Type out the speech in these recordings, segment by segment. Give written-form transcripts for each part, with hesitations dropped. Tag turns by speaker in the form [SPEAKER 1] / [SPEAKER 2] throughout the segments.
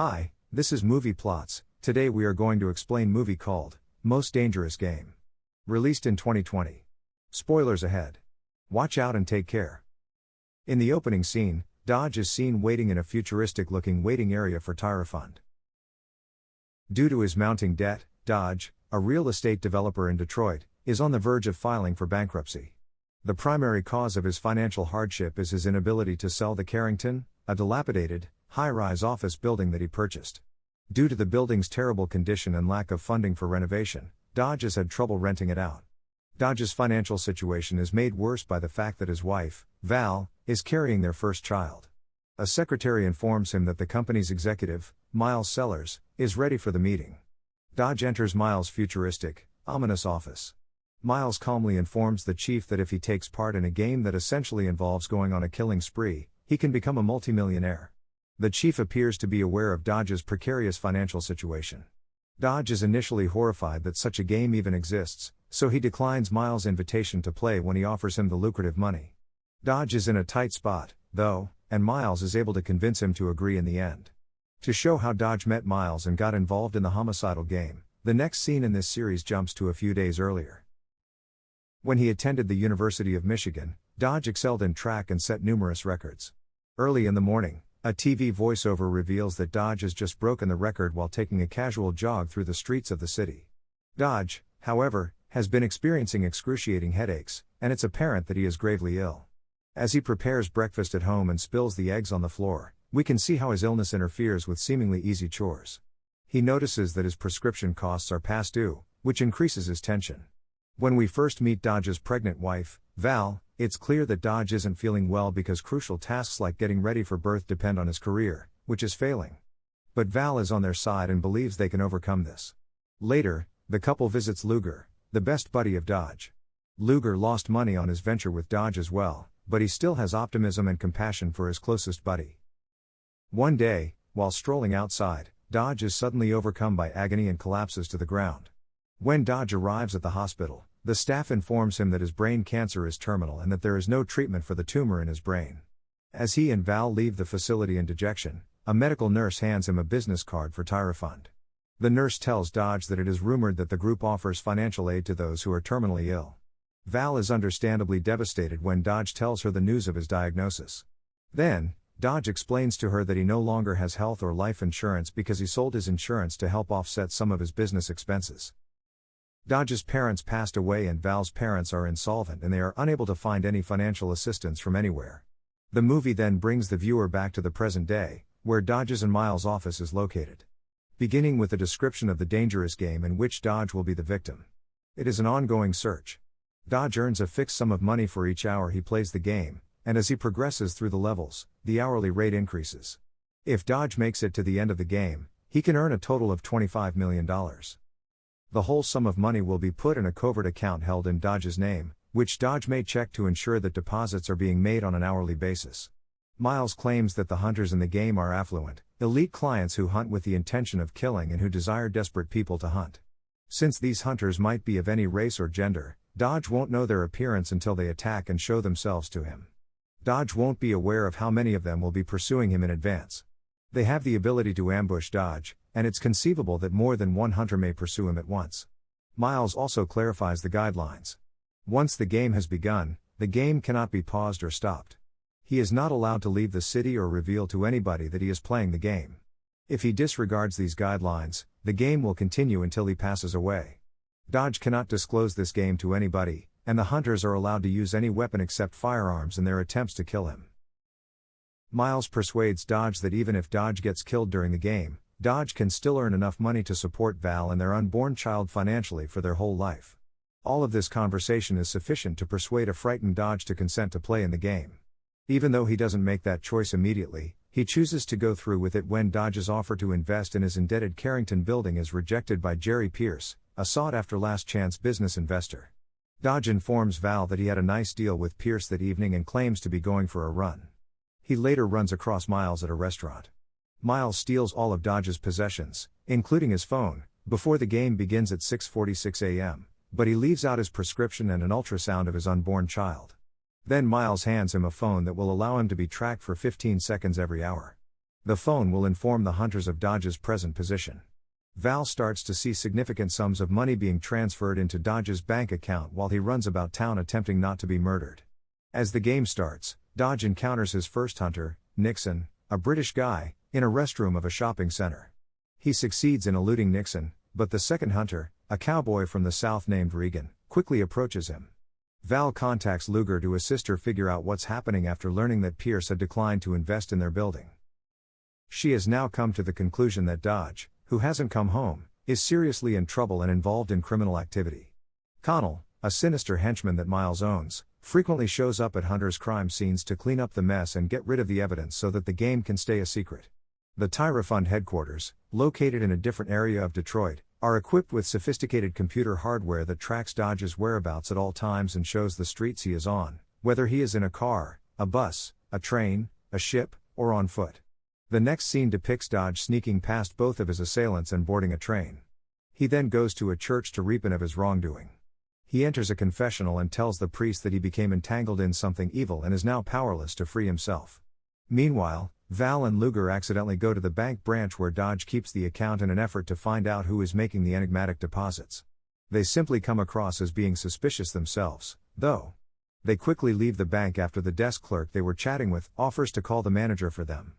[SPEAKER 1] Hi, this is Movie Plots. Today we are going to explain movie called Most Dangerous Game. Released in 2020. Spoilers ahead. Watch out and take care. In the opening scene, Dodge is seen waiting in a futuristic-looking waiting area for tire fund. Due to his mounting debt, Dodge, a real estate developer in Detroit, is on the verge of filing for bankruptcy. The primary cause of his financial hardship is his inability to sell the Carrington, a dilapidated, high-rise office building that he purchased. Due to the building's terrible condition and lack of funding for renovation, Dodge has had trouble renting it out. Dodge's financial situation is made worse by the fact that his wife, Val, is carrying their first child. A secretary informs him that the company's executive, Miles Sellers, is ready for the meeting. Dodge enters Miles' futuristic, ominous office. Miles calmly informs the chief that if he takes part in a game that essentially involves going on a killing spree, he can become a multimillionaire. The chief appears to be aware of Dodge's precarious financial situation. Dodge is initially horrified that such a game even exists, so he declines Miles' invitation to play when he offers him the lucrative money. Dodge is in a tight spot, though, and Miles is able to convince him to agree in the end. To show how Dodge met Miles and got involved in the homicidal game, the next scene in this series jumps to a few days earlier. When he attended the University of Michigan, Dodge excelled in track and set numerous records. Early in the morning, a TV voiceover reveals that Dodge has just broken the record while taking a casual jog through the streets of the city. Dodge, however, has been experiencing excruciating headaches, and it's apparent that he is gravely ill. As he prepares breakfast at home and spills the eggs on the floor, we can see how his illness interferes with seemingly easy chores. He notices that his prescription costs are past due, which increases his tension. When we first meet Dodge's pregnant wife, Val, it's clear that Dodge isn't feeling well because crucial tasks like getting ready for birth depend on his career, which is failing. But Val is on their side and believes they can overcome this. Later, the couple visits Luger, the best buddy of Dodge. Luger lost money on his venture with Dodge as well, but he still has optimism and compassion for his closest buddy. One day, while strolling outside, Dodge is suddenly overcome by agony and collapses to the ground. When Dodge arrives at the hospital, the staff informs him that his brain cancer is terminal and that there is no treatment for the tumor in his brain. As he and Val leave the facility in dejection, a medical nurse hands him a business card for tire fund. The nurse tells Dodge that it is rumored that the group offers financial aid to those who are terminally ill. Val is understandably devastated when Dodge tells her the news of his diagnosis. Then, Dodge explains to her that he no longer has health or life insurance because he sold his insurance to help offset some of his business expenses. Dodge's parents passed away and Val's parents are insolvent and they are unable to find any financial assistance from anywhere. The movie then brings the viewer back to the present day, where Dodge's and Miles' office is located. Beginning with a description of the dangerous game in which Dodge will be the victim. It is an ongoing search. Dodge earns a fixed sum of money for each hour he plays the game, and as he progresses through the levels, the hourly rate increases. If Dodge makes it to the end of the game, he can earn a total of $25 million. The whole sum of money will be put in a covert account held in Dodge's name, which Dodge may check to ensure that deposits are being made on an hourly basis. Miles claims that the hunters in the game are affluent, elite clients who hunt with the intention of killing and who desire desperate people to hunt. Since these hunters might be of any race or gender, Dodge won't know their appearance until they attack and show themselves to him. Dodge won't be aware of how many of them will be pursuing him in advance. They have the ability to ambush Dodge, and it's conceivable that more than one hunter may pursue him at once. Miles also clarifies the guidelines. Once the game has begun, the game cannot be paused or stopped. He is not allowed to leave the city or reveal to anybody that he is playing the game. If he disregards these guidelines, the game will continue until he passes away. Dodge cannot disclose this game to anybody, and the hunters are allowed to use any weapon except firearms in their attempts to kill him. Miles persuades Dodge that even if Dodge gets killed during the game, Dodge can still earn enough money to support Val and their unborn child financially for their whole life. All of this conversation is sufficient to persuade a frightened Dodge to consent to play in the game. Even though he doesn't make that choice immediately, he chooses to go through with it when Dodge's offer to invest in his indebted Carrington building is rejected by Jerry Pierce, a sought-after last-chance business investor. Dodge informs Val that he had a nice deal with Pierce that evening and claims to be going for a run. He later runs across Miles at a restaurant. Miles steals all of Dodge's possessions, including his phone, before the game begins at 6:46 a.m., but he leaves out his prescription and an ultrasound of his unborn child. Then Miles hands him a phone that will allow him to be tracked for 15 seconds every hour. The phone will inform the hunters of Dodge's present position. Val starts to see significant sums of money being transferred into Dodge's bank account while he runs about town attempting not to be murdered. As the game starts, Dodge encounters his first hunter, Nixon, a British guy, in a restroom of a shopping center. He succeeds in eluding Nixon, but the second hunter, a cowboy from the south named Regan, quickly approaches him. Val contacts Luger to assist her figure out what's happening after learning that Pierce had declined to invest in their building. She has now come to the conclusion that Dodge, who hasn't come home, is seriously in trouble and involved in criminal activity. Connell, a sinister henchman that Miles owns, frequently shows up at Hunter's crime scenes to clean up the mess and get rid of the evidence so that the game can stay a secret. The Tyra Fund headquarters, located in a different area of Detroit, are equipped with sophisticated computer hardware that tracks Dodge's whereabouts at all times and shows the streets he is on, whether he is in a car, a bus, a train, a ship, or on foot. The next scene depicts Dodge sneaking past both of his assailants and boarding a train. He then goes to a church to repent of his wrongdoing. He enters a confessional and tells the priest that he became entangled in something evil and is now powerless to free himself. Meanwhile, Val and Luger accidentally go to the bank branch where Dodge keeps the account in an effort to find out who is making the enigmatic deposits. They simply come across as being suspicious themselves, though. They quickly leave the bank after the desk clerk they were chatting with offers to call the manager for them.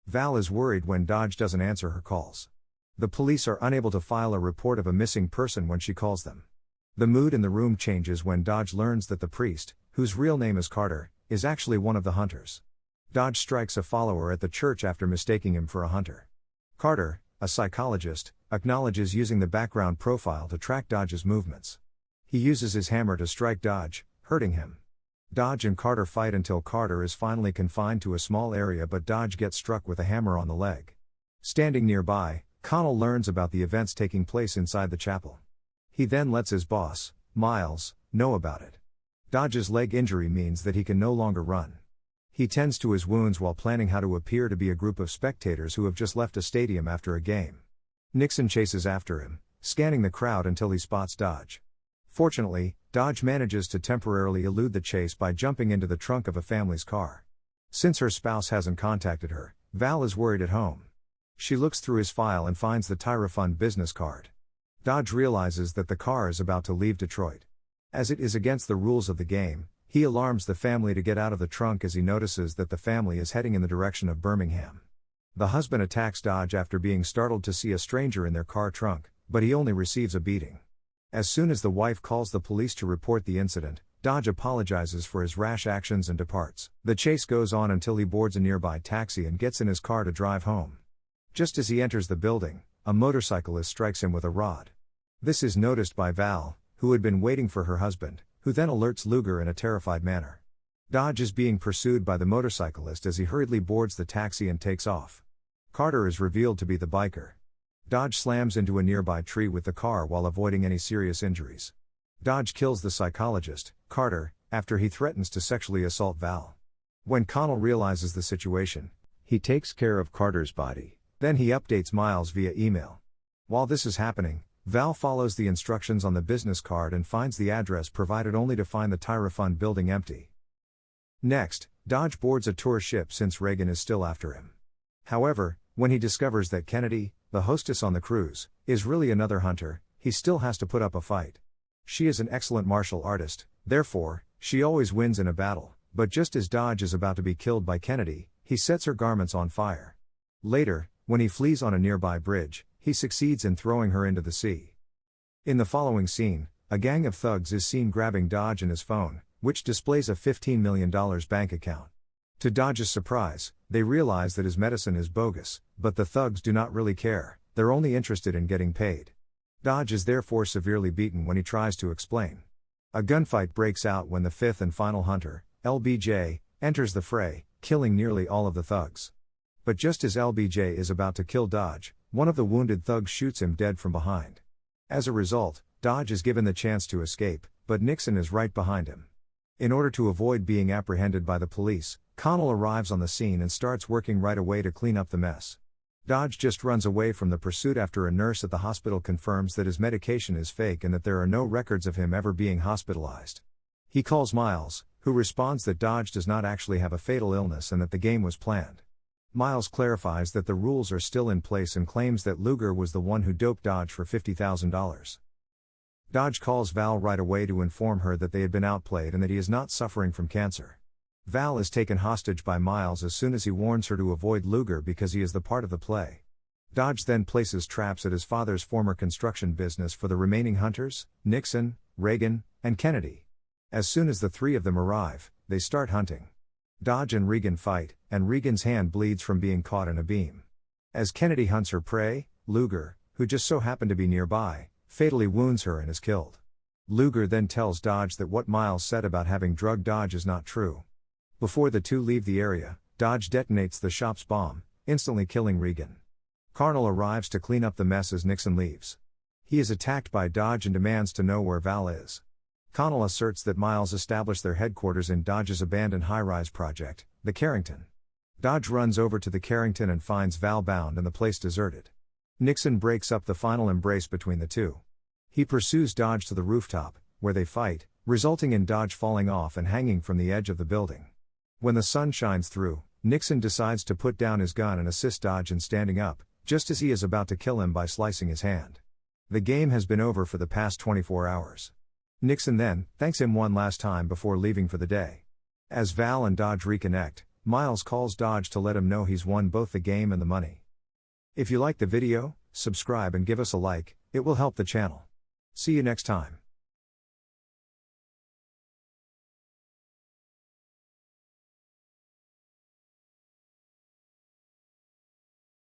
[SPEAKER 1] Val is worried when Dodge doesn't answer her calls. The police are unable to file a report of a missing person when she calls them. The mood in the room changes when Dodge learns that the priest, whose real name is Carter, is actually one of the hunters. Dodge strikes a follower at the church after mistaking him for a hunter. Carter, a psychologist, acknowledges using the background profile to track Dodge's movements. He uses his hammer to strike Dodge, hurting him. Dodge and Carter fight until Carter is finally confined to a small area, but Dodge gets struck with a hammer on the leg. Standing nearby, Connell learns about the events taking place inside the chapel. He then lets his boss, Miles, know about it. Dodge's leg injury means that he can no longer run. He tends to his wounds while planning how to appear to be a group of spectators who have just left a stadium after a game. Nixon chases after him, scanning the crowd until he spots Dodge. Fortunately, Dodge manages to temporarily elude the chase by jumping into the trunk of a family's car. Since her spouse hasn't contacted her, Val is worried at home. She looks through his file and finds the Tyra Fund business card. Dodge realizes that the car is about to leave Detroit. As it is against the rules of the game, he alarms the family to get out of the trunk as he notices that the family is heading in the direction of Birmingham. The husband attacks Dodge after being startled to see a stranger in their car trunk, but he only receives a beating. As soon as the wife calls the police to report the incident, Dodge apologizes for his rash actions and departs. The chase goes on until he boards a nearby taxi and gets in his car to drive home. Just as he enters the building, a motorcyclist strikes him with a rod. This is noticed by Val, who had been waiting for her husband, who then alerts Luger in a terrified manner. Dodge is being pursued by the motorcyclist as he hurriedly boards the taxi and takes off. Carter is revealed to be the biker. Dodge slams into a nearby tree with the car while avoiding any serious injuries. Dodge kills the psychologist, Carter, after he threatens to sexually assault Val. When Connell realizes the situation, he takes care of Carter's body. Then he updates Miles via email. While this is happening, Val follows the instructions on the business card and finds the address provided only to find the Tyra Fund building empty. Next, Dodge boards a tour ship since Reagan is still after him. However, when he discovers that Kennedy, the hostess on the cruise, is really another hunter, he still has to put up a fight. She is an excellent martial artist, therefore, she always wins in a battle, but just as Dodge is about to be killed by Kennedy, he sets her garments on fire. Later, when he flees on a nearby bridge, he succeeds in throwing her into the sea. In the following scene, a gang of thugs is seen grabbing Dodge and his phone, which displays a $15 million bank account. To Dodge's surprise, they realize that his medicine is bogus, but the thugs do not really care, they're only interested in getting paid. Dodge is therefore severely beaten when he tries to explain. A gunfight breaks out when the fifth and final hunter, LBJ, enters the fray, killing nearly all of the thugs. But just as LBJ is about to kill Dodge, one of the wounded thugs shoots him dead from behind. As a result, Dodge is given the chance to escape, but Nixon is right behind him. In order to avoid being apprehended by the police, Connell arrives on the scene and starts working right away to clean up the mess. Dodge just runs away from the pursuit after a nurse at the hospital confirms that his medication is fake and that there are no records of him ever being hospitalized. He calls Miles, who responds that Dodge does not actually have a fatal illness and that the game was planned. Miles clarifies that the rules are still in place and claims that Luger was the one who doped Dodge for $50,000. Dodge calls Val right away to inform her that they had been outplayed and that he is not suffering from cancer. Val is taken hostage by Miles as soon as he warns her to avoid Luger because he is the part of the play. Dodge then places traps at his father's former construction business for the remaining hunters, Nixon, Reagan, and Kennedy. As soon as the three of them arrive, they start hunting. Dodge and Regan fight, and Regan's hand bleeds from being caught in a beam. As Kennedy hunts her prey, Luger, who just so happened to be nearby, fatally wounds her and is killed. Luger then tells Dodge that what Miles said about having drugged Dodge is not true. Before the two leave the area, Dodge detonates the shop's bomb, instantly killing Regan. Carnell arrives to clean up the mess as Nixon leaves. He is attacked by Dodge and demands to know where Val is. Connell asserts that Miles established their headquarters in Dodge's abandoned high-rise project, the Carrington. Dodge runs over to the Carrington and finds Val bound and the place deserted. Nixon breaks up the final embrace between the two. He pursues Dodge to the rooftop, where they fight, resulting in Dodge falling off and hanging from the edge of the building. When the sun shines through, Nixon decides to put down his gun and assist Dodge in standing up, just as he is about to kill him by slicing his hand. The game has been over for the past 24 hours. Nixon then thanks him one last time before leaving for the day. As Val and Dodge reconnect, Miles calls Dodge to let him know he's won both the game and the money. If you like the video, subscribe and give us a like, it will help the channel. See you next time.